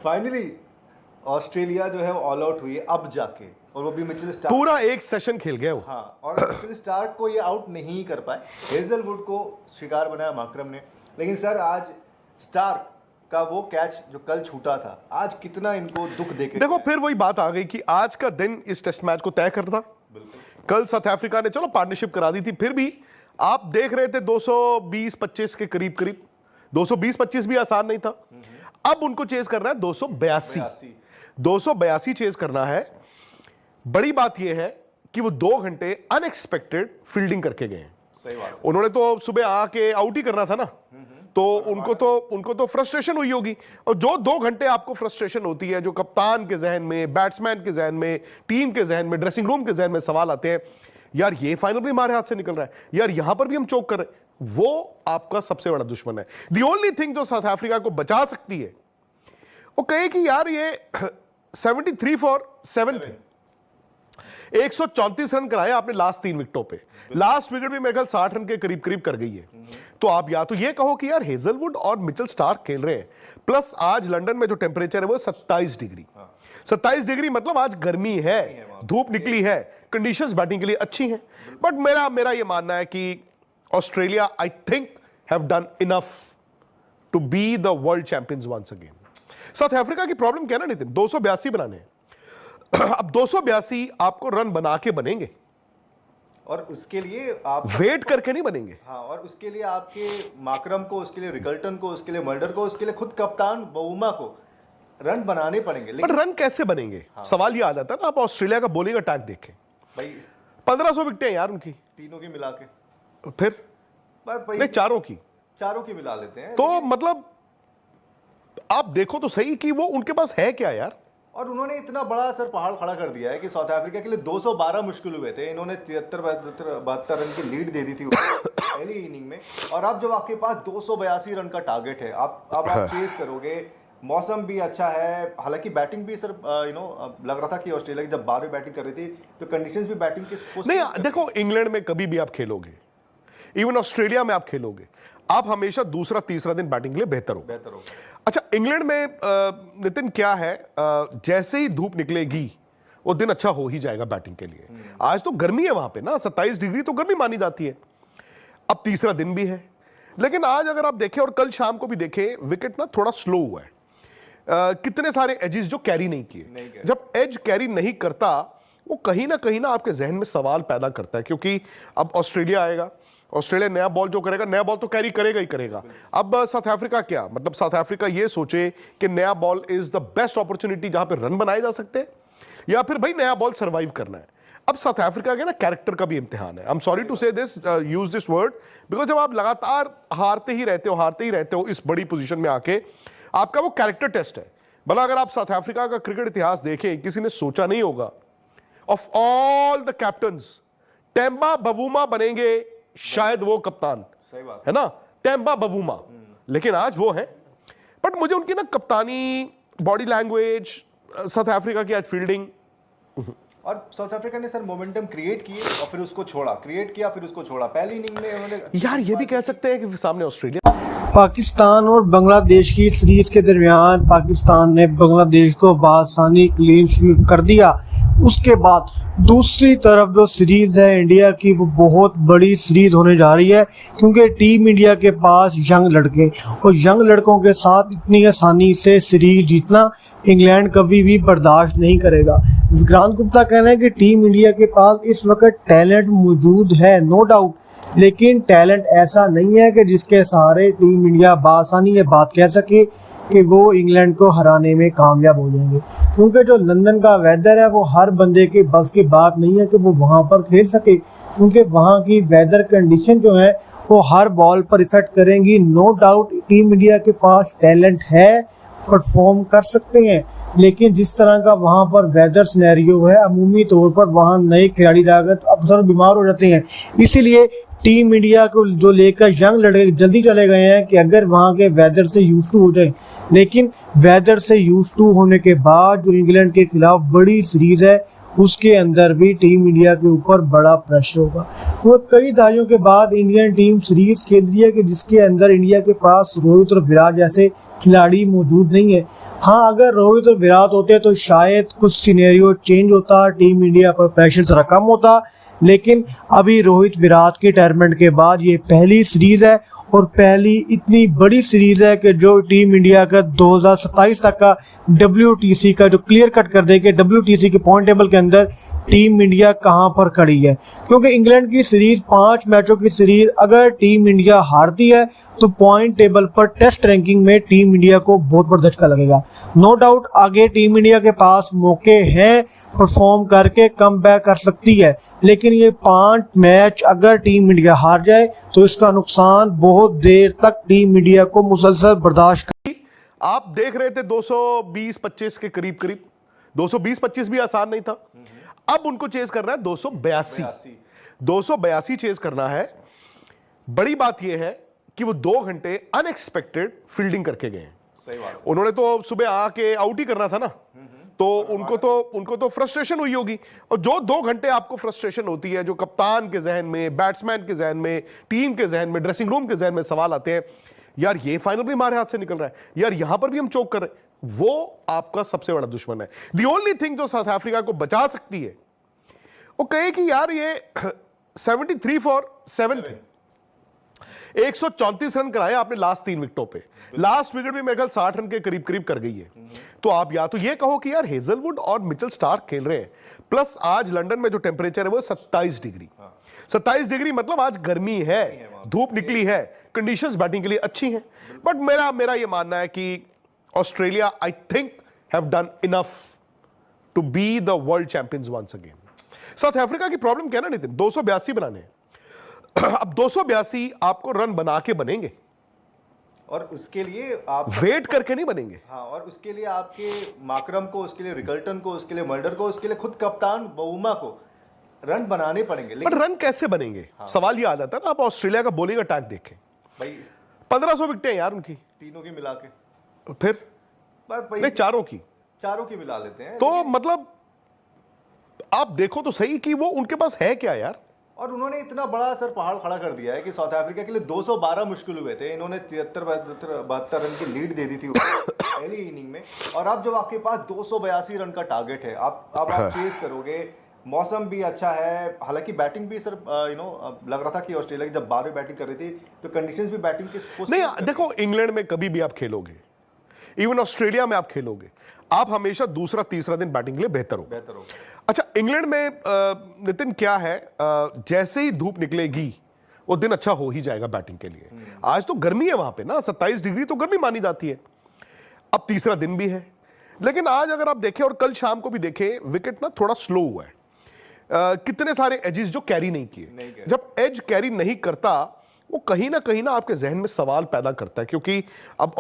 Finally Australia जो है वो ऑल आउट हुई है अब जाके, और वो भी मिचेल स्टार्क। पूरा एक सेशन खेल गया वो। हाँ, और मिचेल स्टार्क को ये आउट नहीं कर पाए, हेजलवुड को शिकार बनाया मार्करम ने। लेकिन सर आज स्टार्क का वो कैच जो कल छूटा था, आज कितना इनको दुख देके देखो फिर वही बात आ गई कि आज का दिन इस टेस्ट मैच को तय करता। कल साउथ अफ्रीका ने चलो पार्टनरशिप करा दी थी, फिर भी आप देख रहे थे 220-25 के करीब करीब, 220-25 भी आसान नहीं था। अब उनको चेज करना है 282 चेज करना है। बड़ी बात यह है कि वो 2 घंटे अनएक्सपेक्टेड फील्डिंग करके गए हैं। सही बात। उन्होंने तो सुबह आके आउट ही करना था ना, तो उनको तो फ्रस्ट्रेशन हुई होगी। और जो 2 घंटे आपको फ्रस्ट्रेशन होती है, जो कप्तान के जहन में, बैट्समैन के जहन में, टीम के जहन में, ड्रेसिंग रूम के जहन में सवाल आते हैं, यार ये फाइनल भी हमारे हाथ से निकल रहा है, यार यहां पर भी हम चोक कर रहे हैं, वो आपका सबसे बड़ा दुश्मन है। द ओनली थिंग जो साउथ अफ्रीका को बचा सकती है वो कहे कि यार ये 73 फॉर 7 134 रन कराए आपने लास्ट 3 विकेटों पे। लास्ट विकेट भी मेरे ख्याल 60 रन के करीब करीब कर गई है। तो आप या तो ये कहो कि यार हेजलवुड और मिचेल स्टार्क खेल रहे हैं, प्लस आज लंदन में जो टेम्परेचर है वो 27 डिग्री। 27 डिग्री मतलब आज गर्मी है, धूप निकली है, कंडीशंस बैटिंग के लिए अच्छी हैं। बट मेरा ये मानना है कि Australia I think have done enough to be the world champions once again. South Africa की प्रॉब्लम क्या है ना नितिन, 282 बनाने हैं। अब 282 आपको रन बना के बनेंगे, और उसके लिए आप वेट करके नहीं बनेंगे। हाँ, और उसके लिए आपके मार्करम को, उसके लिए रिकल्टन को, उसके लिए मल्डर को, उसके लिए खुद कप्तान बवुमा को रन बनाने पड़ेंगे। पर रन कैसे बनेंगे? हाँ। सवाल ये आ जाता है ना, आप ऑस्ट्रेलिया का बॉलिंग अटैक देखें भाई, 1500 विकेटें यार उनकी, तीनों की मिला के, फिर नहीं चारों की मिला लेते हैं। तो मतलब आप देखो तो सही कि वो उनके पास है क्या यार। और उन्होंने इतना बड़ा सर पहाड़ खड़ा कर दिया है कि साउथ अफ्रीका के लिए 212 मुश्किल हुए थे। इन्होंने 73-72 रन की लीड दे दी थी पहली इनिंग में, और अब जब आपके पास 282 रन का टारगेट है, आप चेस करोगे। मौसम भी अच्छा है, हालांकि बैटिंग भी सर लग रहा था कि ऑस्ट्रेलिया की जब 12वीं बैटिंग कर रही थी तो कंडीशंस भी बैटिंग के नहीं। देखो इंग्लैंड में कभी भी आप खेलोगे, इवन ऑस्ट्रेलिया में आप खेलोगे, आप हमेशा दूसरा तीसरा दिन बैटिंग के लिए बेहतर हो। अच्छा, इंग्लैंड में नितिन क्या है, जैसे ही धूप निकलेगी वो दिन अच्छा हो ही जाएगा बैटिंग के लिए। आज तो गर्मी है वहां पे ना, 27 डिग्री तो गर्मी मानी जाती है। अब तीसरा दिन भी है, लेकिन आज अगर आप देखें और कल शाम को भी देखें, विकेट ना थोड़ा स्लो हुआ है। कितने सारे एजेस जो कैरी नहीं किए। जब एज कैरी नहीं करता, वो कहीं ना आपके जहन में सवाल पैदा करता है, क्योंकि अब ऑस्ट्रेलिया आएगा, ऑस्ट्रेलिया नया बॉल जो करेगा, नया बॉल तो कैरी करेगा ही करेगा। अब साउथ अफ्रीका क्या, मतलब साउथ अफ्रीका ये सोचे कि नया ball is the best opportunity जहां पे रन बनाए जा सकते हैं, या फिर भाई नया बॉल सर्वाइव करना है। अब साउथ अफ्रीका के ना कैरेक्टर का भी इम्तिहान है। आई एम सॉरी टू से this, use this word, because जब आप लगातार हारते ही रहते हो इस बड़ी पोजीशन में आके, आपका वो कैरेक्टर टेस्ट है। भला अगर आप साउथ अफ्रीका का क्रिकेट इतिहास देखें, किसी ने सोचा नहीं होगा of all the captains Temba Bavuma बनेंगे शायद वो कप्तान। सही बात है ना, टेम्बा बवुमा, लेकिन आज वो है। बट मुझे उनकी ना कप्तानी, बॉडी लैंग्वेज, साउथ अफ्रीका की आज फील्डिंग, और साउथ अफ्रीका ने सर मोमेंटम क्रिएट किए और फिर उसको छोड़ा, पहली इनिंग में उन्होंने। यार ये भी कह सकते हैं कि सामने ऑस्ट्रेलिया, पाकिस्तान और बांग्लादेश की सीरीज के दरमियान पाकिस्तान ने बांग्लादेश को बआसानी क्लीन स्वीप कर दिया। उसके बाद दूसरी तरफ जो सीरीज है इंडिया की, वो बहुत बड़ी सीरीज होने जा रही है, क्योंकि टीम इंडिया के पास यंग लड़के, और यंग लड़कों के साथ इतनी आसानी से सीरीज जीतना इंग्लैंड कभी भी बर्दाश्त नहीं करेगा। विक्रांत गुप्ता कहना है कि टीम इंडिया के पास इस वक्त टैलेंट मौजूद है, नो डाउट, लेकिन टैलेंट ऐसा नहीं है कि जिसके सहारे टीम इंडिया बासानी ये बात कह सके कि वो इंग्लैंड को हराने में कामयाब हो जाएंगे, क्योंकि जो लंदन का वेदर है वो हर बंदे के बस की बात नहीं है कि वो वहाँ पर खेल सके, क्योंकि वहाँ की वेदर कंडीशन जो है वो हर बॉल पर इफेक्ट करेंगी। नो डाउट टीम इंडिया के पास टैलेंट है, परफॉर्म कर सकते हैं, लेकिन जिस तरह का वहाँ पर वेदर सिनेरियो है, अमूमी तौर पर वहाँ नए खिलाड़ी जाकर अक्सर बीमार हो जाते हैं। इसीलिए टीम इंडिया को जो लेकर यंग लड़के जल्दी चले गए हैं कि अगर वहाँ के वेदर से यूज टू हो जाए, लेकिन वेदर से यूज टू होने के बाद जो इंग्लैंड के खिलाफ बड़ी सीरीज है उसके अंदर भी टीम इंडिया के ऊपर बड़ा प्रेशर होगा। तो कई दहाइयों के बाद इंडियन टीम सीरीज खेल रही है कि जिसके अंदर इंडिया के पास रोहित और विराट जैसे खिलाड़ी मौजूद नहीं है। हाँ, अगर रोहित और विराट होते तो शायद कुछ सिनेरियो चेंज होता, टीम इंडिया पर प्रेशर जरा कम होता, लेकिन अभी रोहित विराट के रिटायरमेंट के बाद ये पहली सीरीज है और पहली इतनी बड़ी सीरीज है कि जो टीम इंडिया का 2027 तक का WTC का जो क्लियर कट कर दे कि WTC के पॉइंट टेबल के अंदर टीम इंडिया कहां पर खड़ी है। क्योंकि इंग्लैंड की सीरीज 5 मैचों की सीरीज अगर टीम इंडिया हारती है तो पॉइंट टेबल पर टेस्ट रैंकिंग में टीम इंडिया को बहुत बड़ा झटका लगेगा। नो डाउट आगे टीम इंडिया के पास मौके हैं, परफॉर्म करके कम बैक कर सकती है, लेकिन ये 5 मैच अगर टीम इंडिया हार जाए तो इसका नुकसान बहुत देर तक टीम इंडिया को मुसलसल बर्दाश्त। आप देख रहे थे 220-25 के करीब करीब, 220-25 भी आसान नहीं था। अब उनको चेज करना है 282 चेज करना है। बड़ी बात यह है कि वो 2 घंटे अनएक्सपेक्टेड फील्डिंग करके गए हैं। सही बात। उन्होंने तो सुबह आके आउट ही करना था ना, तो उनको तो फ्रस्ट्रेशन हुई होगी। और जो 2 घंटे आपको फ्रस्ट्रेशन होती है, जो कप्तान के जहन में, बैट्समैन के जहन में, टीम के जहन में, ड्रेसिंग रूम के जहन में सवाल आते हैं, यार ये फाइनल भी हमारे हाथ से निकल रहा है, यार यहां पर भी हम चोक कर रहे हैं, वो आपका सबसे बड़ा दुश्मन है। द ओनली थिंग जो साउथ अफ्रीका को बचा सकती है वो कहे कि यार ये 73 फॉर 7 थे, 134 रन कराए आपने लास्ट 3 विकेटों पे। लास्ट विकेट भी मेरे ख्याल 60 रन के करीब करीब कर गई है। तो आप या तो ये कहो कि यार हेजलवुड और मिचेल स्टार्क खेल रहे हैं, प्लस आज लंदन में जो टेम्परेचर है वो 27 डिग्री। 27 डिग्री मतलब आज गर्मी है, धूप निकली है, कंडीशंस बैटिंग के लिए अच्छी हैं। बट मेरा ये मानना है कि Australia I think have done enough to be the world champions once again. South Africa की प्रॉब्लम क्या है ना नितिन, 282 बनाने हैं। अब 282 आपको रन बना के बनेंगे और उसके लिए आप वेट करके नहीं बनेंगे। हाँ, और उसके लिए आपके माकरम को, उसके लिए रिकल्टन को, उसके लिए मल्डर को, उसके लिए खुद कप्तान बउमा को रन बनाने पड़ेंगे। पर रन कैसे बनेंगे? सवाल ये आ जाता है ना, आप ऑस्ट्रेलिया का बॉलिंग अटैक देखें, भाई 1500 विकेटें यार उनकी, तीनों की मिला के, फिर पर नहीं चारों की मिला लेते हैं। तो मतलब आप देखो तो सही कि वो उनके पास है क्या यार। और उन्होंने इतना बड़ा सर पहाड़ खड़ा कर दिया है कि साउथ अफ्रीका के लिए 212 मुश्किल हुए थे। इन्होंने 73-72 रन की लीड दे दी थी पहली इनिंग में, और अब जब आपके पास 282 रन का टारगेट है, आप चेस करोगे। मौसम भी अच्छा है, हालांकि बैटिंग भी सर लग रहा था कि ऑस्ट्रेलिया की जब 12वीं बैटिंग कर रही थी तो कंडीशंस भी बैटिंग के नहीं। देखो इंग्लैंड में कभी भी आप खेलोगे, इवन ऑस्ट्रेलिया में आप खेलोगे, आप हमेशा दूसरा तीसरा दिन बैटिंग के लिए बेहतर हो। अच्छा, इंग्लैंड में नितिन क्या है, जैसे ही धूप निकलेगी वो दिन अच्छा हो ही जाएगा बैटिंग के लिए। आज तो गर्मी है वहां पे ना, 27 डिग्री तो गर्मी मानी जाती है। अब तीसरा दिन भी है, लेकिन आज अगर आप देखें और कल शाम को भी देखें, विकेट ना थोड़ा स्लो हुआ है। कितने सारे एजेस जो कैरी नहीं किए। जब एज कैरी नहीं करता वो कहीं ना आपके जहन में सवाल पैदा करता है, क्योंकि अब